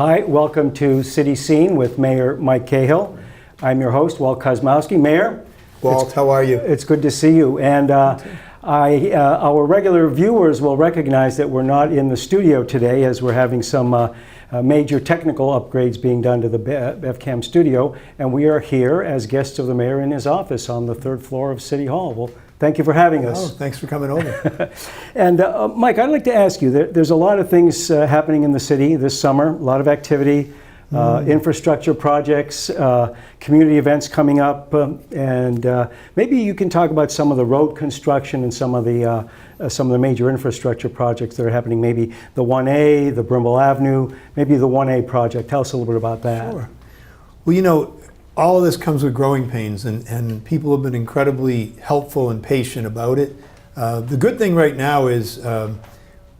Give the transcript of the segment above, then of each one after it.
Hi, welcome to City Scene with Mayor Mike Cahill. I'm your host, Walt Kosmowski. Mayor. Walt, how are you? It's good to see you. And our regular viewers will recognize that we're not in the studio today as we're having some major technical upgrades being done to the BevCam studio. And we are here as guests of the mayor in his office on the third floor of City Hall. Well, thank you for having us. Oh, thanks for coming over. And Mike, I'd like to ask you, there's a lot of things happening in the city this summer, a lot of activity, infrastructure projects, community events coming up, and maybe you can talk about some of the road construction and some of the major infrastructure projects that are happening, maybe the 1A, the Brimble Avenue, maybe the 1A project. Tell us a little bit about that. Sure. Well, you know, all of this comes with growing pains, and people have been incredibly helpful and patient about it. The good thing right now is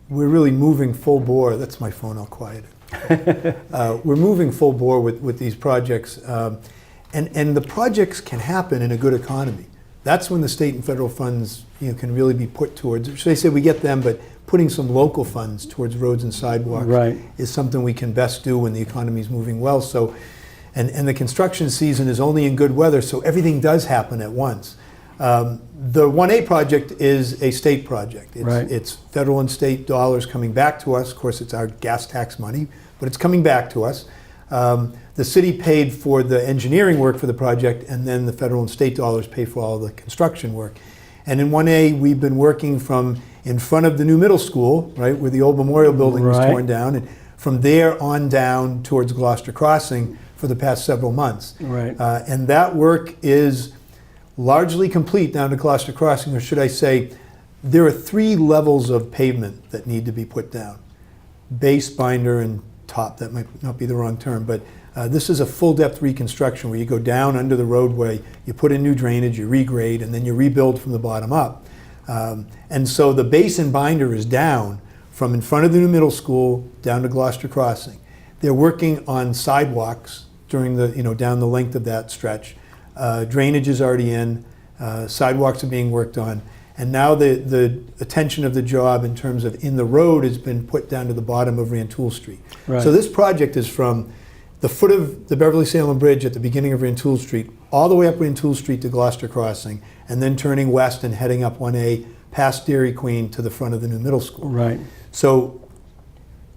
we're really moving full bore. That's my phone, I'll quiet it. We're moving full bore with these projects, and the projects can happen in a good economy. That's when the state and federal funds can really be put towards, or should I say we get them, but putting some local funds towards roads and sidewalks is something we can best do when the economy is moving well. So. And the construction season is only in good weather, so everything does happen at once. The 1A project is a state project. It's federal and state dollars coming back to us. Of course, it's our gas tax money, but it's coming back to us. The city paid for the engineering work for the project, and then the federal and state dollars pay for all the construction work. And in 1A, we've been working from in front of the new middle school, right, where the old memorial building was torn down, and from there on down towards Gloucester Crossing for the past several months. And that work is largely complete down to Gloucester Crossing, or should I say, there are 3 levels of pavement that need to be put down. Base, binder, and top. That might not be the wrong term, but this is a full depth reconstruction where you go down under the roadway, you put in new drainage, you regrade, and then you rebuild from the bottom up. And so the base and binder is down from in front of the new middle school down to Gloucester Crossing. They're working on sidewalks during the, down the length of that stretch. Drainage is already in, sidewalks are being worked on, and now the attention of the job in terms of in the road has been put down to the bottom of Rantoul Street. So this project is from the foot of the Beverly-Salem Bridge at the beginning of Rantoul Street, all the way up Rantoul Street to Gloucester Crossing, and then turning west and heading up 1A past Dairy Queen to the front of the new middle school. So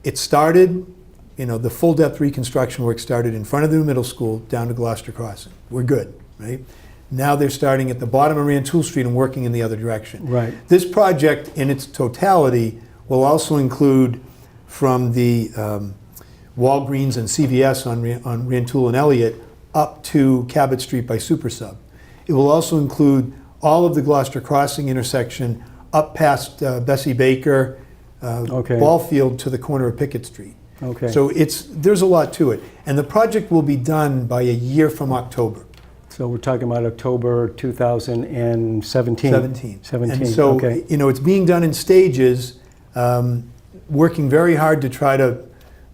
it started, the full depth reconstruction work started in front of the new middle school down to Gloucester Crossing. We're good, right? Now they're starting at the bottom of Rantoul Street and working in the other direction. This project in its totality will also include from the Walgreens and CVS on Rantoul and Elliott up to Cabot Street by Super Sub. It will also include all of the Gloucester Crossing intersection up past Bessie Baker, ball field to the corner of Pickett Street. So there's a lot to it. And the project will be done by a year from October. So we're talking about October 2017. 17. And so, it's being done in stages, working very hard to try to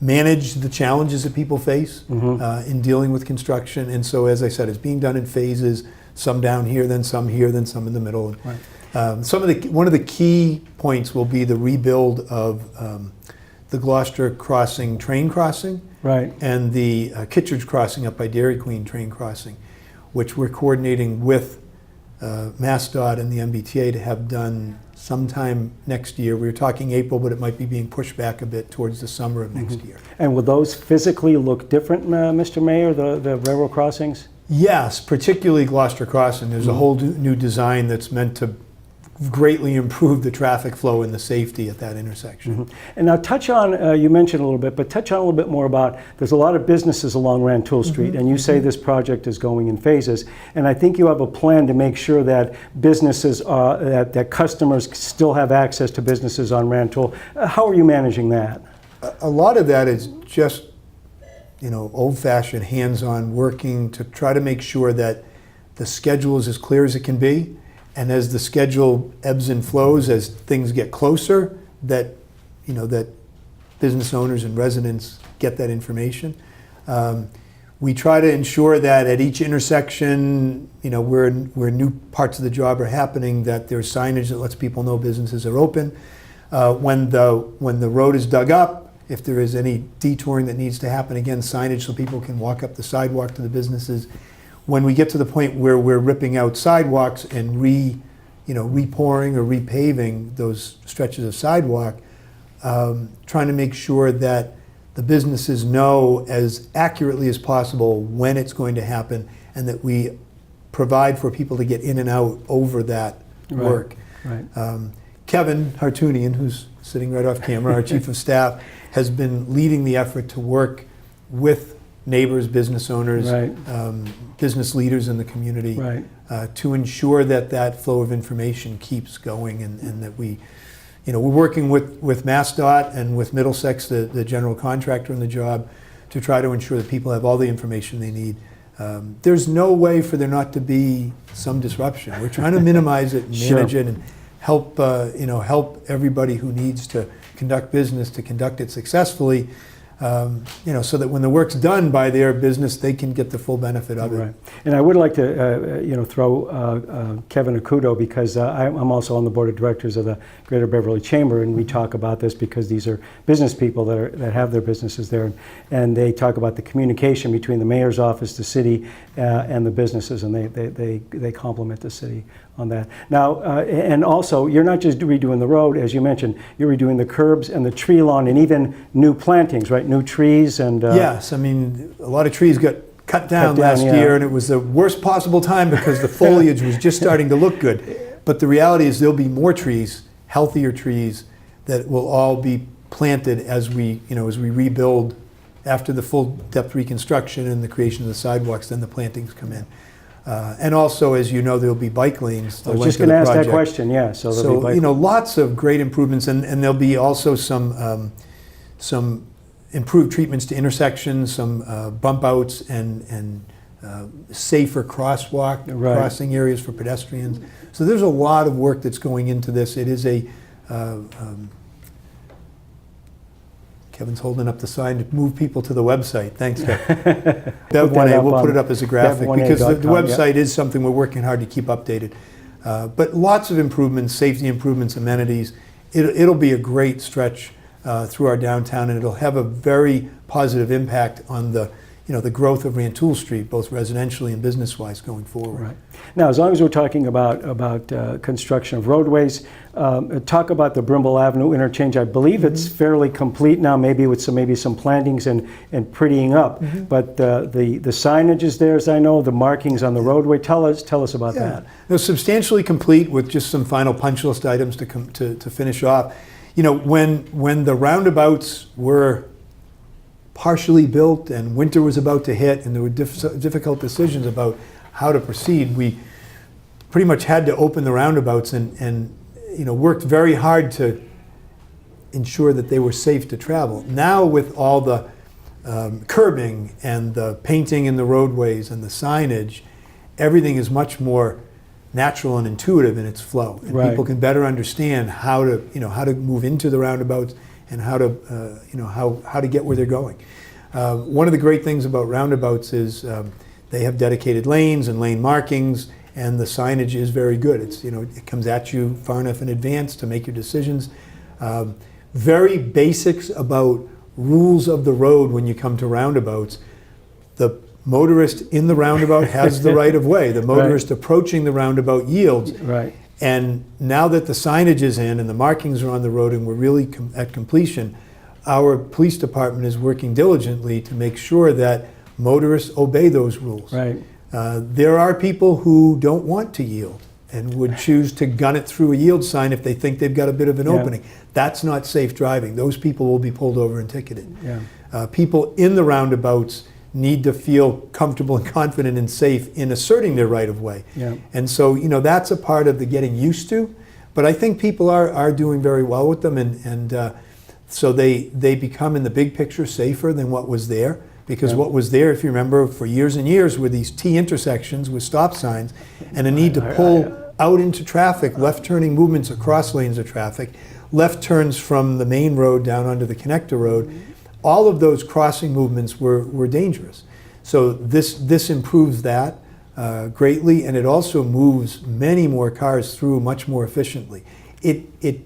manage the challenges that people face in dealing with construction. And so, as I said, it's being done in phases, some down here, then some here, then some in the middle. One of the key points will be the rebuild of the Gloucester Crossing train crossing, and the Kittredge Crossing up by Dairy Queen train crossing, which we're coordinating with MassDOT and the MBTA to have done sometime next year. We were talking April, but it might be being pushed back a bit towards the summer of next year. And will those physically look different, Mr. Mayor, the railroad crossings? Yes, particularly Gloucester Crossing. There's a whole new design that's meant to greatly improve the traffic flow and the safety at that intersection. And now touch on, you mentioned a little bit, but touch on a little bit more about, there's a lot of businesses along Rantoul Street, and you say this project is going in phases, and I think you have a plan to make sure that businesses, that customers still have access to businesses on Rantoul. How are you managing that? A lot of that is just, old-fashioned, hands-on working to try to make sure that the schedule is as clear as it can be. And as the schedule ebbs and flows, as things get closer, that that business owners and residents get that information. We try to ensure that at each intersection, where new parts of the job are happening, that there's signage that lets people know businesses are open. When the road is dug up if there is any detouring that needs to happen, again, signage so people can walk up the sidewalk to the businesses. When we get to the point where we're ripping out sidewalks and repouring or repaving those stretches of sidewalk, trying to make sure that the businesses know as accurately as possible when it's going to happen, and that we provide for people to get in and out over that work. Right. Kevin Hartunian, who's sitting right off camera, our chief of staff, has been leading the effort to work with neighbors, business owners, Right. Business leaders in the community, Right. To ensure that that flow of information keeps going, and that we, we're working with MassDOT and with Middlesex, the general contractor on the job, to try to ensure that people have all the information they need. There's no way for there not to be some disruption. We're trying to minimize it and manage it, and help help everybody who needs to conduct business to conduct it successfully, so that when the work's done by their business, they can get the full benefit of it. Right. And I would like to throw Kevin a kudo, because I'm also on the board of directors of the Greater Beverly Chamber, and we talk about this because these are business people that have their businesses there, and they talk about the communication between the mayor's office, the city, and the businesses, and they compliment the city on that. Now, and also, you're not just redoing the road, as you mentioned, you're redoing the curbs and the tree lawn, and even new plantings, right? New trees and... Yes, I mean, a lot of trees got cut down last yeah. year, and it was the worst possible time because the foliage was just starting to look good. But the reality is there'll be more trees, healthier trees, that will all be planted as we rebuild after the full depth reconstruction and the creation of the sidewalks. Then the plantings come in. And also, as you know, there'll be bike lanes. I was just going to ask that question, yeah. So there'll be bike lots of great improvements, and there'll be also some improved treatments to intersections, some bump outs, and safer crossing areas for pedestrians. So there's a lot of work that's going into this. It is a Kevin's holding up the sign to move people to the website. Thanks, Kevin. Bev1A, we'll put it up as a graphic, because the website is something we're working hard to keep updated. But lots of improvements, safety improvements, amenities. It'll be a great stretch through our downtown, and it'll have a very positive impact on the growth of Rantoul Street, both residentially and business-wise, going forward. Right. Now, as long as we're talking about construction of roadways, talk about the Brimble Avenue interchange. I believe it's fairly complete now, maybe with some plantings and prettying up. But the signage is there, as I know, the markings on the roadway. Tell us about that. They're substantially complete, with just some final punch list items to finish off. When the roundabouts were partially built and winter was about to hit and there were difficult decisions about how to proceed, we pretty much had to open the roundabouts and worked very hard to ensure that they were safe to travel. Now, with all the curbing and the painting in the roadways and the signage, everything is much more natural and intuitive in its flow, and people can better understand how to move into the roundabouts and how to get where they're going. One of the great things about roundabouts is they have dedicated lanes and lane markings, and the signage is very good. It comes at you far enough in advance to make your decisions. Very basics about rules of the road when you come to roundabouts. The motorist in the roundabout has the right of way. The motorist approaching the roundabout yields. Right. And now that the signage is in and the markings are on the road and we're really at completion, our police department is working diligently to make sure that motorists obey those rules. Right. There are people who don't want to yield and would choose to gun it through a yield sign if they think they've got a bit of an opening. That's not safe driving. Those people will be pulled over and ticketed. People in the roundabouts need to feel comfortable and confident and safe in asserting their right of way. And so, that's a part of the getting used to, but I think people are doing very well with them, and so they become, in the big picture, safer than what was there, because what was there, if you remember, for years and years, were these T intersections with stop signs and a need to pull out into traffic, left turning movements across lanes of traffic, left turns from the main road down onto the connector road. All of those crossing movements were dangerous. So this improves that greatly, and it also moves many more cars through much more efficiently. It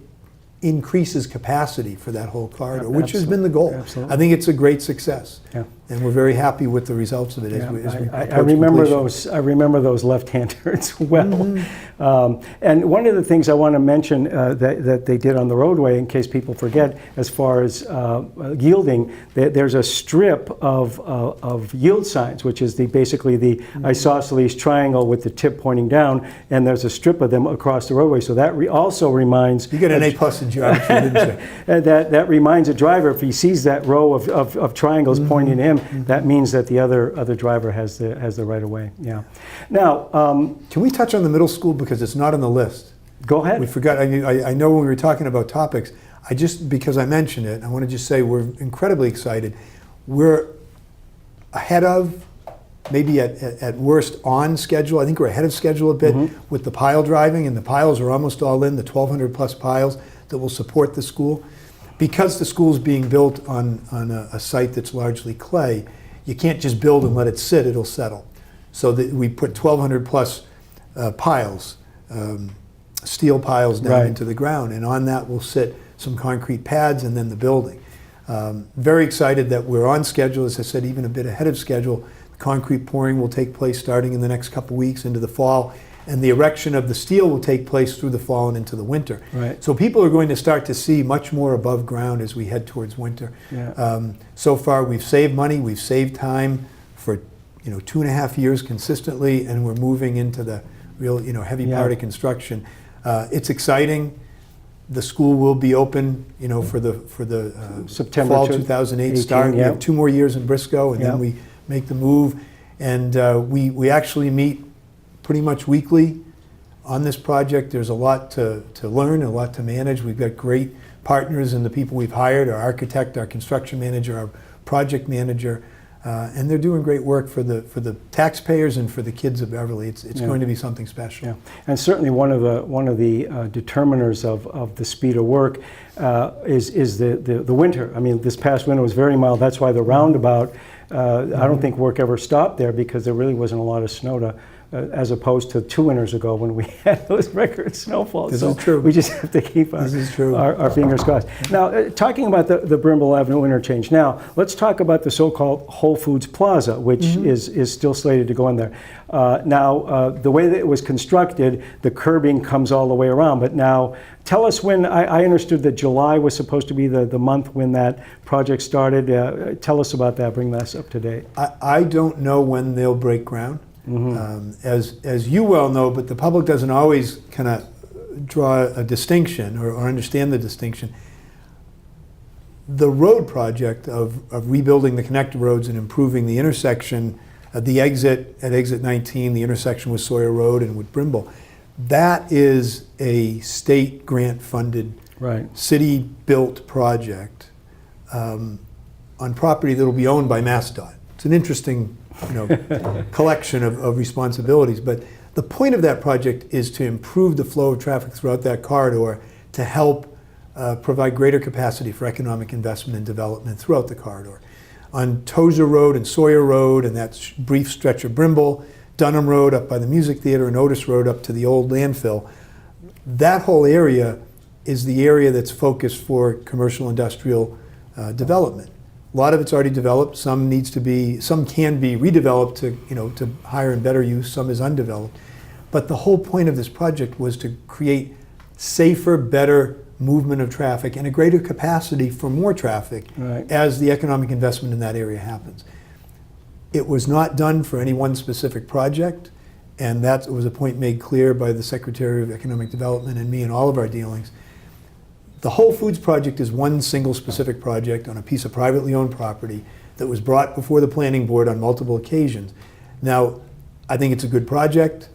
increases capacity for that whole corridor, Yep, which has been the goal. absolutely. I think it's a great success. Yeah. And we're very happy with the results of it Yeah, as we I approach remember completion. those. I remember those left-hand turns well. Mm-hmm. And one of the things I want to mention that they did on the roadway, in case people forget, as far as yielding, there's a strip of yield signs, which is basically the isosceles triangle with the tip pointing down, and there's a strip of them across the roadway. So that also reminds You got an A+ in geography, didn't you? that reminds a driver, if he sees that row of triangles pointing at him, that means that the other driver has the right of way. Yeah. Now, Can we touch on the middle school, because it's not on the list? go ahead. We forgot. I know when we were talking about topics, because I mentioned it, I want to just say we're incredibly excited. We're ahead of, maybe at worst on schedule. I think we're ahead of schedule a bit with the pile driving, and the piles are almost all in, the 1,200 plus piles that will support the school. Because the school's being built on a site that's largely clay, you can't just build and let it sit, it'll settle. So we put 1,200 plus piles, steel piles down Right. into the ground, and on that will sit some concrete pads and then the building. Very excited that we're on schedule, as I said, even a bit ahead of schedule. The concrete pouring will take place starting in the next couple weeks into the fall, and the erection of the steel will take place through the fall and into the winter. Right. So people are going to start to see much more above ground as we head towards winter. Yeah. So far, we've saved money, we've saved time for 2.5 years consistently, and we're moving into the real heavy Yeah. part of construction. It's exciting. The school will be open, for the September fall 2018, 2008 start. We yeah. have 2 more years in Briscoe, and Yeah. then we make the move. And we actually meet pretty much weekly on this project. There's a lot to learn, a lot to manage. We've got great partners in the people we've hired, our architect, our construction manager, our project manager, and they're doing great work for the taxpayers and for the kids of Beverly. It's Yeah. going to be something special. Yeah, and certainly one of the determiners of the speed of work is the winter. I mean, this past winter was very mild. That's why the roundabout. I don't think work ever stopped there, because there really wasn't a lot of snow to. As opposed to 2 winters ago when we had those record snowfalls. This so is true. we just have to keep This is true. our fingers crossed. Now, talking about the Brimble Avenue interchange, now let's talk about the so-called Whole Foods Plaza, which is still slated to go in there. Now, the way that it was constructed, the curbing comes all the way around, but now tell us when. I understood that July was supposed to be the month when that project started. Tell us about that, bring us up to date. I don't know when they'll break ground. As you well know, but the public doesn't always kind of draw a distinction or understand the distinction. The road project of rebuilding the connector roads and improving the intersection, the exit at exit 19, the intersection with Sawyer Road and with Brimble, that is a state grant funded, Right. city built project on property that will be owned by MassDOT. It's an interesting collection of responsibilities. But the point of that project is to improve the flow of traffic throughout that corridor to help provide greater capacity for economic investment and development throughout the corridor. On Tozer Road and Sawyer Road and that brief stretch of Brimble, Dunham Road up by the Music Theater and Otis Road up to the old landfill, that whole area is the area that's focused for commercial industrial development. A lot of it's already developed. Some can be redeveloped to higher and better use. Some is undeveloped. But the whole point of this project was to create safer, better movement of traffic and a greater capacity for more traffic Right. as the economic investment in that area happens. It was not done for any one specific project, and that was a point made clear by the Secretary of Economic Development and me in all of our dealings. The Whole Foods project is one single specific project on a piece of privately owned property that was brought before the planning board on multiple occasions. Now, I think it's a good project,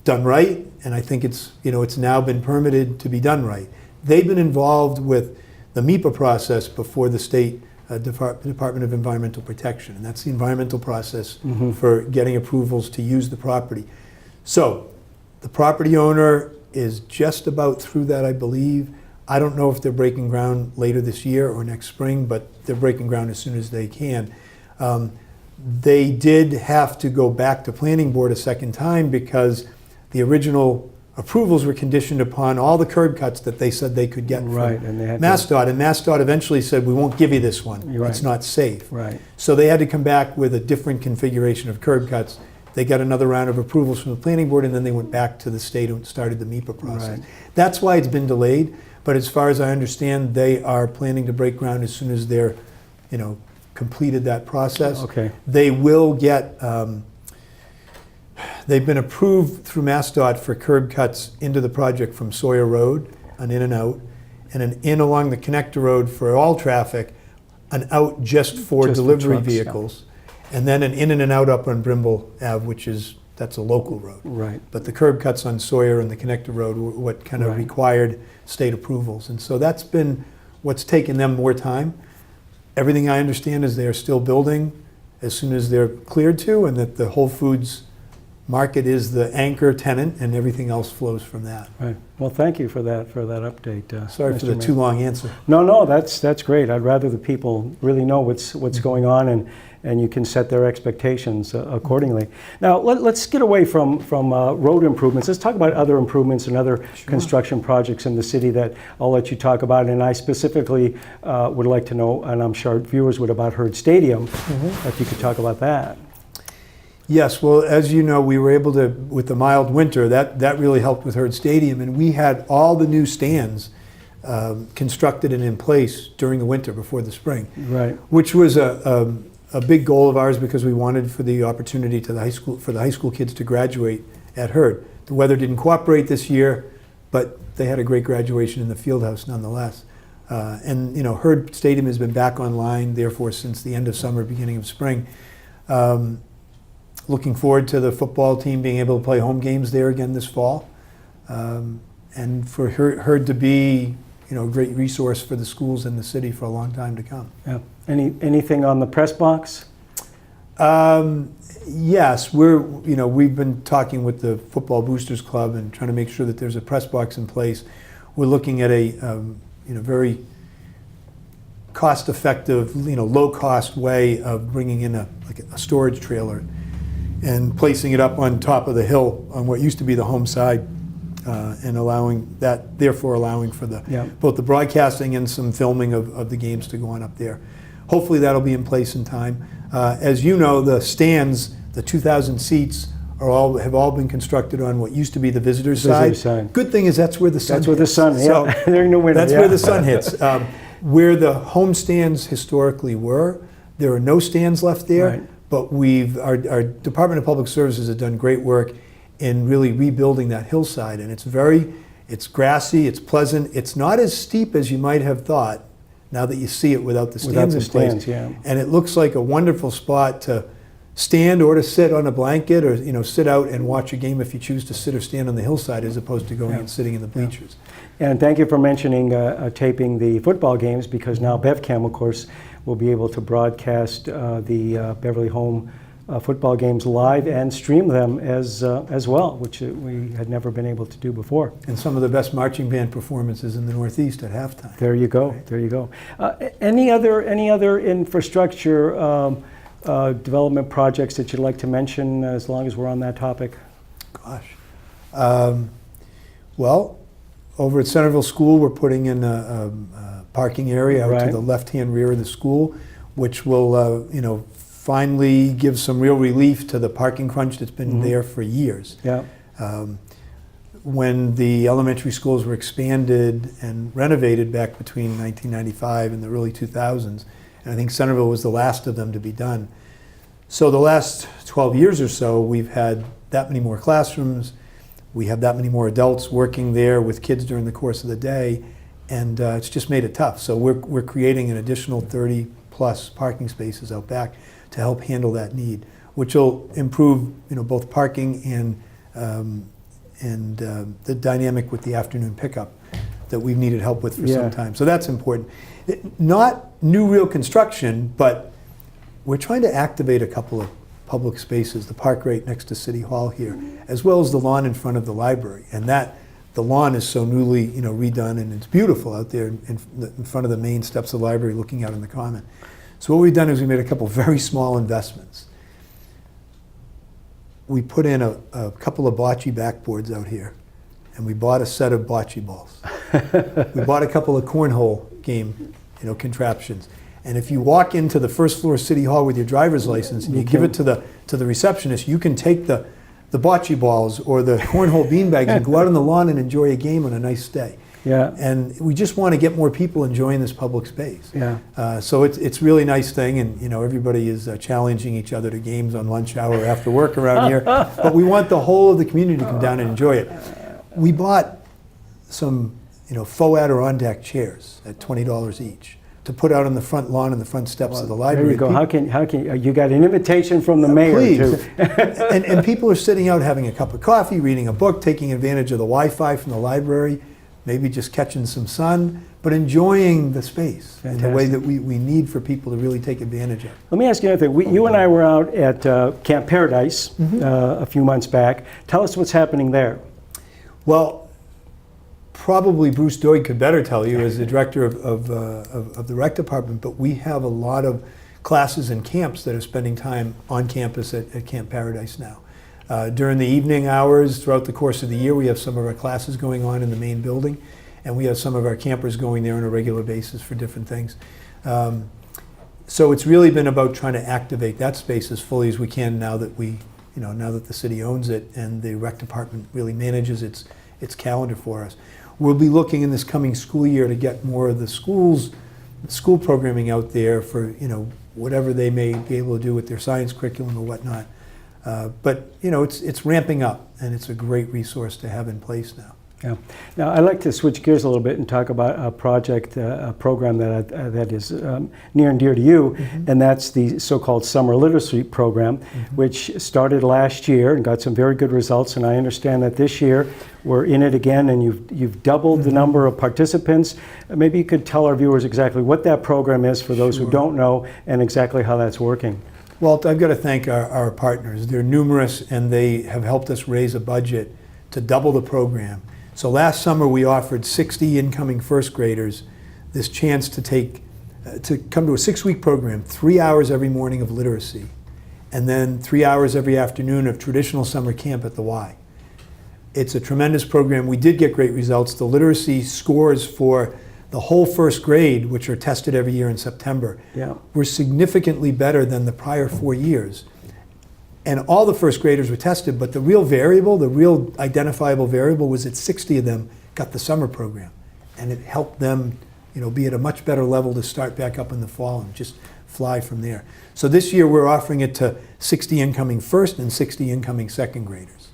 done right, and I think it's now been permitted to be done right. They've been involved with the MEPA process before the state Department of Environmental Protection, and that's the environmental process for getting approvals to use the property. So, the property owner is just about through that, I believe. I don't know if they're breaking ground later this year or next spring, but they're breaking ground as soon as they can. They did have to go back to planning board a second time because the original approvals were conditioned upon all the curb cuts that they said they could get Right, from and they had MassDOT, and MassDOT eventually said, we won't give you this one. You're It's right. not safe. Right. So they had to come back with a different configuration of curb cuts. They got another round of approvals from the planning board, and then they went back to the state and started the MEPA process. Right. That's why it's been delayed, but as far as I understand, they are planning to break ground as soon as they're, completed that process. Okay. They will get, they've been approved through MassDOT for curb cuts into the project from Sawyer Road, an in and out, and an in along the connector road for all traffic, an out just for Just for delivery trucks, yeah. vehicles, and then an in and an out up on Brimble Ave, that's a local road. Right. But the curb cuts on Sawyer and the connector road were what kind of Right. required state approvals. And so that's been what's taken them more time. Everything I understand is they are still building as soon as they're cleared to, and that the Whole Foods market is the anchor tenant, and everything else flows from that. Right. Well, thank you for that update. Sorry for Mr. the Mayor. too long answer. No, that's great. I'd rather the people really know what's going on, and you can set their expectations accordingly. Now, let's get away from road improvements. Let's talk about other improvements and other construction projects in the city that I'll let you talk about. And I specifically would like to know, and I'm sure viewers would, about Herd Stadium, if you could talk about that. Yes, well, as you know, we were able to, with the mild winter, that really helped with Herd Stadium, and we had all the new stands constructed and in place during the winter before the spring. Right. Which was a big goal of ours, because we wanted for the opportunity for the high school kids to graduate at Herd. The weather didn't cooperate this year, but they had a great graduation in the field house nonetheless. And Herd Stadium has been back online, therefore, since the end of summer, beginning of spring. Looking forward to the football team being able to play home games there again this fall. And for Herd to be, a great resource for the schools in the city for a long time to come. Yeah. Anything on the press box? Yes, we've been talking with the Football Boosters Club and trying to make sure that there's a press box in place. We're looking at a very cost-effective, low-cost way of bringing in a storage trailer and placing it up on top of the hill on what used to be the home side, and therefore allowing for both the broadcasting and some filming of the games to go on up there. Hopefully that'll be in place in time. As you know, the stands, the 2,000 seats, have all been constructed on what used to be the visitors' side. Good thing is that's where the sun hits. That's where the sun, So they're no winter. that's where the sun hits. Where the home stands historically were, there are no stands left there. Right. But our Department of Public Services has done great work in really rebuilding that hillside, and it's grassy, it's pleasant, it's not as steep as you might have thought now that you see it without the stands in place. Yeah. And it looks like a wonderful spot to stand or to sit on a blanket, or sit out and watch a game if you choose to sit or stand on the hillside, as opposed to going and sitting in the bleachers. And thank you for mentioning taping the football games, because now BevCam, of course, will be able to broadcast the Beverly Home football games live and stream them as well, which we had never been able to do before. And some of the best marching band performances in the Northeast at halftime. There you go. Right. There you go. Any other infrastructure development projects that you'd like to mention, as long as we're on that topic? Gosh. Well, over at Centerville School, we're putting in a parking area out to the left-hand rear of the school, which will, finally give some real relief to the parking crunch that's been there for years. Yeah. When the elementary schools were expanded and renovated back between 1995 and the early 2000s, and I think Centerville was the last of them to be done. So the last 12 years or so, we've had that many more classrooms, we have that many more adults working there with kids during the course of the day, and it's just made it tough. So we're creating an additional 30 plus parking spaces out back to help handle that need, which will improve, both parking and the dynamic with the afternoon pickup that we've needed help with for some time. So that's important. Not new real construction, but we're trying to activate a couple of public spaces, the park right next to City Hall here, as well as the lawn in front of the library. And the lawn is so newly redone, and it's beautiful out there in front of the main steps of the library looking out on the common. So what we've done is we made a couple very small investments. We put in a couple of bocce backboards out here, and we bought a set of bocce balls. We bought a couple of cornhole game, contraptions. And if you walk into the first floor City Hall with your driver's license and you give it to the receptionist, you can take the bocce balls or the cornhole beanbags and go out on the lawn and enjoy a game on a nice day. Yeah. And we just want to get more people enjoying this public space. Yeah. So it's really nice thing, and everybody is challenging each other to games on lunch hour after work around here. But we want the whole of the community to come down and enjoy it. We bought some faux Adirondack chairs at $20 each to put out on the front lawn and the front steps of the library. There you go. How can you got an invitation from the mayor please. too? and people are sitting out having a cup of coffee, reading a book, taking advantage of the Wi-Fi from the library, maybe just catching some sun, but enjoying the space in the way that we need for people to really take advantage of. Let me ask you another thing. You and I were out at Camp Paradise a few months back. Tell us what's happening there. Well, probably Bruce Doig could better tell you as the director of the rec department, but we have a lot of classes and camps that are spending time on campus at Camp Paradise now. During the evening hours, throughout the course of the year, we have some of our classes going on in the main building, and we have some of our campers going there on a regular basis for different things. So it's really been about trying to activate that space as fully as we can now that now that the city owns it and the rec department really manages its calendar for us. We'll be looking in this coming school year to get more of the school programming out there for whatever they may be able to do with their science curriculum or whatnot. But it's ramping up, and it's a great resource to have in place now. Yeah. Now I'd like to switch gears a little bit and talk about a project, a program that is near and dear to you, and that's the so-called Summer Literacy Program, which started last year and got some very good results. And I understand that this year we're in it again, and you've doubled the number of participants. Maybe you could tell our viewers exactly what that program is for those who don't know, and exactly how that's working. Well, I've got to thank our partners. They're numerous, and they have helped us raise a budget to double the program. So last summer we offered 60 incoming first graders this chance to come to a 6-week program, 3 hours every morning of literacy, and then 3 hours every afternoon of traditional summer camp at the Y. It's a tremendous program. We did get great results. The literacy scores for the whole first grade, which are tested every year in September, were significantly better than the prior 4 years. And all the first graders were tested, but the real variable, the real identifiable variable, was that 60 of them got the summer program. And it helped them be at a much better level to start back up in the fall and just fly from there. So this year we're offering it to 60 incoming first and 60 incoming second graders.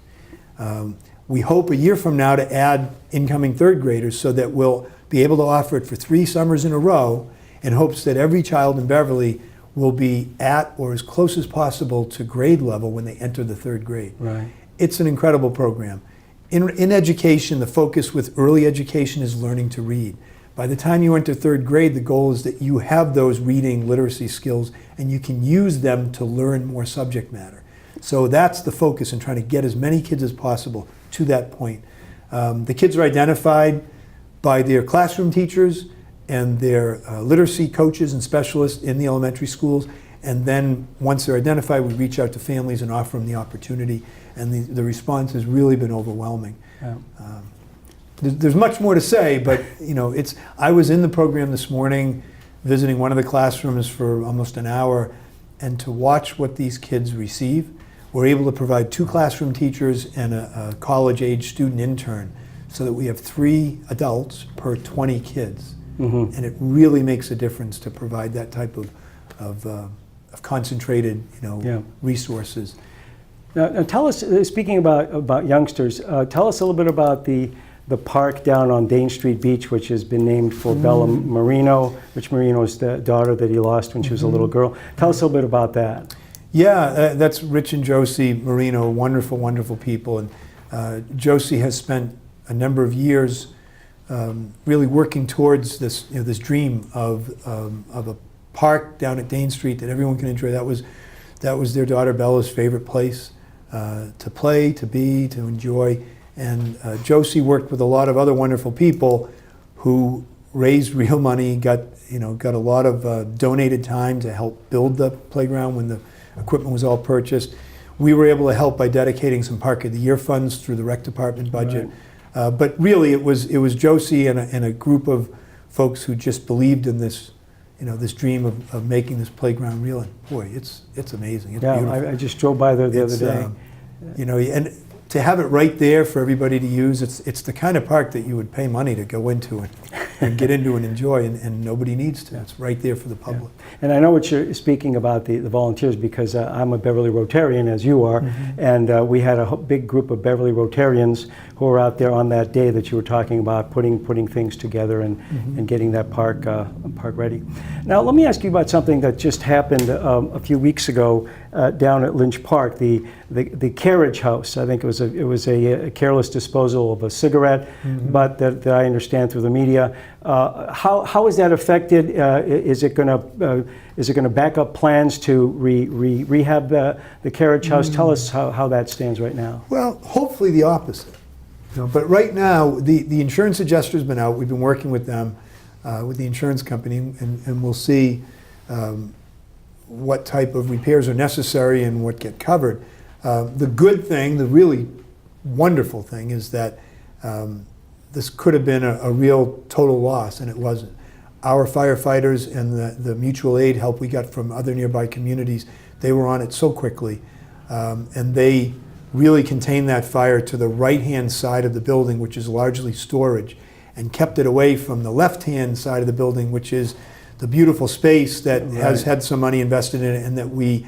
We hope a year from now to add incoming third graders so that we'll be able to offer it for 3 summers in a row, in hopes that every child in Beverly will be at or as close as possible to grade level when they enter the 3rd grade. Right. It's an incredible program. In education, the focus with early education is learning to read. By the time you enter 3rd grade, the goal is that you have those reading literacy skills and you can use them to learn more subject matter. So that's the focus, in trying to get as many kids as possible to that point. The kids are identified by their classroom teachers and their literacy coaches and specialists in the elementary schools, and then once they're identified, we reach out to families and offer them the opportunity, and the response has really been overwhelming. Yeah. There's much more to say, but I was in the program this morning visiting one of the classrooms for almost an hour, and to watch what these kids receive. We're able to provide 2 classroom teachers and a college-age student intern, so that we have 3 adults per 20 kids. And it really makes a difference to provide that type of concentrated resources. Now tell us, speaking about youngsters, tell us a little bit about the park down on Dane Street Beach, which has been named for Bella Marino. Rich Marino's the daughter that he lost when she was a little girl. Tell us a little bit about that. Yeah, that's Rich and Josie Marino, wonderful, wonderful people. And Josie has spent a number of years really working towards this, this dream of a park down at Dane Street that everyone can enjoy. That was their daughter Bella's favorite place to play, to be, to enjoy. And Josie worked with a lot of other wonderful people who raised real money, got a lot of donated time to help build the playground when the equipment was all purchased. We were able to help by dedicating some Park of the Year funds through the rec department budget. But really, it was Josie and a group of folks who just believed in this, this dream of making this playground real. And boy, it's amazing. It's beautiful. I just drove by there the other day. And to have it right there for everybody to use, it's the kind of park that you would pay money to go into and get into and enjoy, and nobody needs to. It's right there for the public. And I know what you're speaking about, the volunteers, because I'm a Beverly Rotarian, as you are, and we had a big group of Beverly Rotarians who were out there on that day that you were talking about, putting things together and getting that park ready. Now, let me ask you about something that just happened a few weeks ago down at Lynch Park, the carriage house. I think it was a careless disposal of a cigarette, but that I understand through the media. How is that affected? Is it going to back up plans to rehab the carriage house? Tell us how that stands right now. Well, hopefully the opposite. But right now, the insurance adjuster's been out. We've been working with them, with the insurance company, and we'll see what type of repairs are necessary and what get covered. The good thing, the really wonderful thing, is that this could have been a real total loss, and it wasn't. Our firefighters and the mutual aid help we got from other nearby communities, they were on it so quickly, and they really contained that fire to the right-hand side of the building, which is largely storage, and kept it away from the left-hand side of the building, which is the beautiful space that has had some money invested in it and that we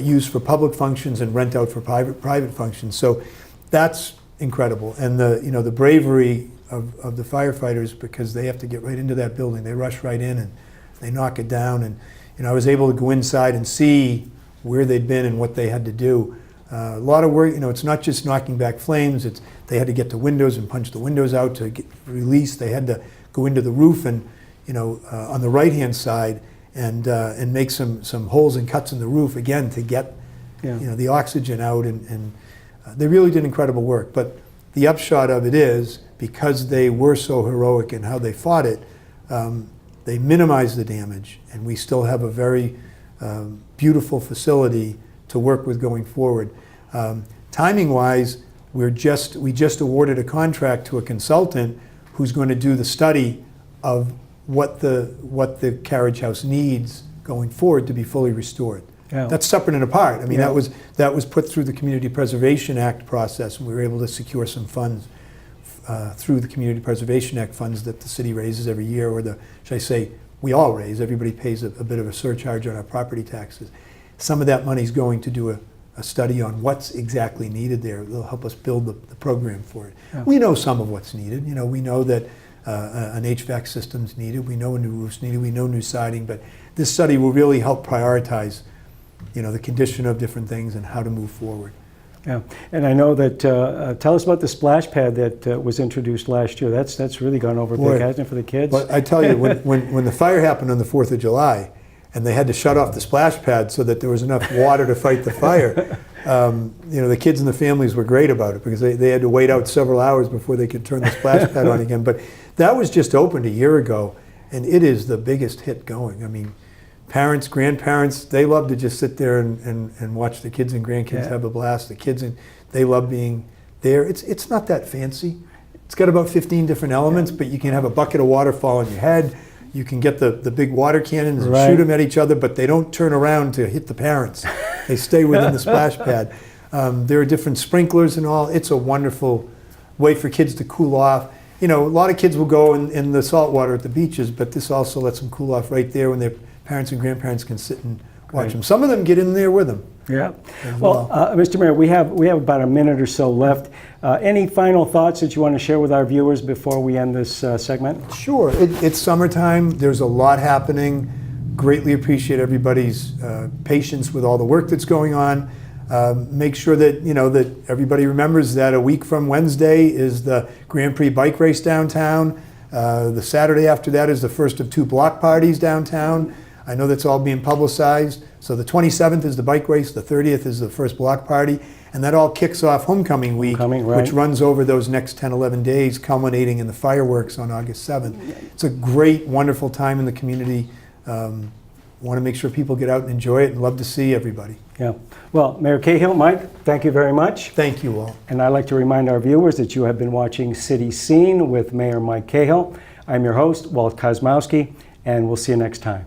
use for public functions and rent out for private functions. So that's incredible. And the bravery of the firefighters, because they have to get right into that building. They rush right in and they knock it down. And I was able to go inside and see where they'd been and what they had to do. A lot of work, it's not just knocking back flames. They had to get to windows and punch the windows out to get released. They had to go into the roof and, on the right-hand side and make some holes and cuts in the roof again to get, the oxygen out. And they really did incredible work. But the upshot of it is, because they were so heroic in how they fought it, they minimized the damage, and we still have a very beautiful facility to work with going forward. Timing-wise, we just awarded a contract to a consultant who's going to do the study of what the carriage house needs going forward to be fully restored. Yeah. That's separate and apart. I mean, that was put through the Community Preservation Act process, and we were able to secure some funds through the Community Preservation Act funds that the city raises every year, or should I say, we all raise. Everybody pays a bit of a surcharge on our property taxes. Some of that money is going to do a study on what's exactly needed there. It'll help us build the program for it. Yeah. We know some of what's needed. We know that an HVAC system's needed. We know a new roof's needed. We know new siding. But this study will really help prioritize, the condition of different things and how to move forward. Yeah, and I know that. Tell us about the splash pad that was introduced last year. That's really gone over big, hasn't it, for the kids? But I tell you, when the fire happened on the 4th of July, and they had to shut off the splash pad so that there was enough water to fight the fire. The kids and the families were great about it, because they had to wait out several hours before they could turn the splash pad on again. But that was just opened a year ago, and it is the biggest hit going. I mean, parents, grandparents, they love to just sit there and watch the kids and grandkids have a blast. The kids, they love being there. It's not that fancy. It's got about 15 different elements, but you can have a bucket of water fall on your head. You can get the big water cannons and shoot them at each other, but they don't turn around to hit the parents. They stay within the splash pad. There are different sprinklers and all. It's a wonderful way for kids to cool off. A lot of kids will go in the salt water at the beaches, but this also lets them cool off right there when their parents and grandparents can sit and watch them. Some of them get in there with them. Yeah. Well, Mr. Mayor, we have about a minute or so left. Any final thoughts that you want to share with our viewers before we end this segment? Sure. It's summertime. There's a lot happening. Greatly appreciate everybody's patience with all the work that's going on. Make sure that that everybody remembers that a week from Wednesday is the Grand Prix bike race downtown. The Saturday after that is the first of 2 block parties downtown. I know that's all being publicized. So the 27th is the bike race, the 30th is the first block party, and that all kicks off Homecoming Week, which runs over those next 10, 11 days, culminating in the fireworks on August 7th. It's a great, wonderful time in the community. want to make sure people get out and enjoy it and love to see everybody. Yeah. Well, Mayor Cahill, Mike, thank you very much. Thank you all. And I'd like to remind our viewers that you have been watching City Scene with Mayor Mike Cahill. I'm your host, Walt Kosmowski, and we'll see you next time.